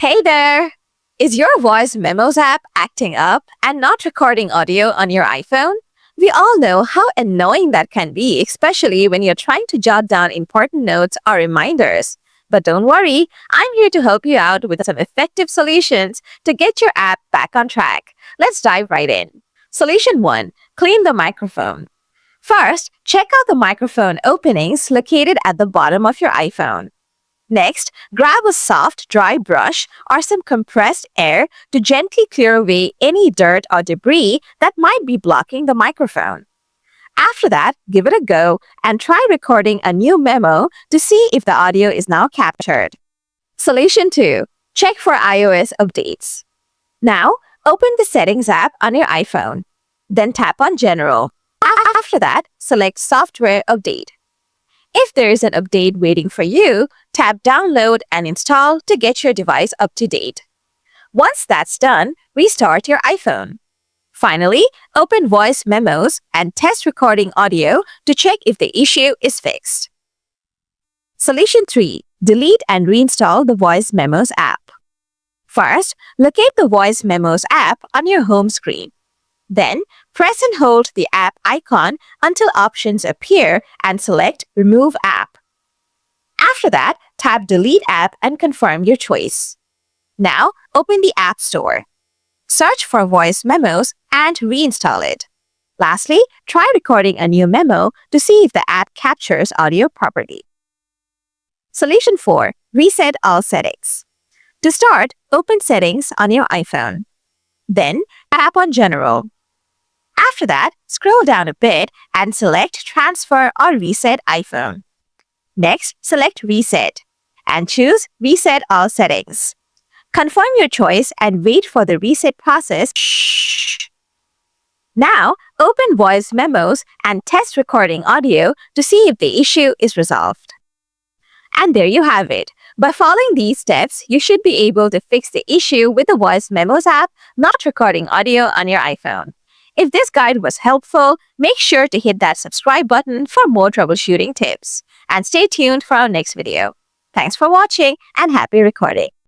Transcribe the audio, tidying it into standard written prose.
Hey there! Is your Voice Memos app acting up and not recording audio on your iPhone? We all know how annoying that can be, especially when you're trying to jot down important notes or reminders. But don't worry, I'm here to help you out with some effective solutions to get your app back on track. Let's dive right in. Solution 1. Clean the microphone. First, check out the microphone openings located at the bottom of your iPhone. Next, grab a soft, dry brush or some compressed air to gently clear away any dirt or debris that might be blocking the microphone. After that, give it a go and try recording a new memo to see if the audio is now captured. Solution 2. Check for iOS updates. Now, open the Settings app on your iPhone. Then tap on General. After that, select Software Update. If there is an update waiting for you, tap Download and Install to get your device up to date. Once that's done, restart your iPhone. Finally, open Voice Memos and test recording audio to check if the issue is fixed. Solution 3. Delete and reinstall the Voice Memos app. First, locate the Voice Memos app on your home screen. Then, press and hold the app icon until options appear and select Remove App. After that, tap Delete App and confirm your choice. Now, open the App Store. Search for Voice Memos and reinstall it. Lastly, try recording a new memo to see if the app captures audio properly. Solution 4. Reset all settings. To start, open Settings on your iPhone. Then, tap on General. After that, scroll down a bit and select Transfer or Reset iPhone. Next, select Reset and choose Reset All Settings. Confirm your choice and wait for the reset process. Now, open Voice Memos and test recording audio to see if the issue is resolved. And there you have it. By following these steps, you should be able to fix the issue with the Voice Memos app not recording audio on your iPhone. If this guide was helpful, make sure to hit that subscribe button for more troubleshooting tips. And stay tuned for our next video. Thanks for watching and happy recording.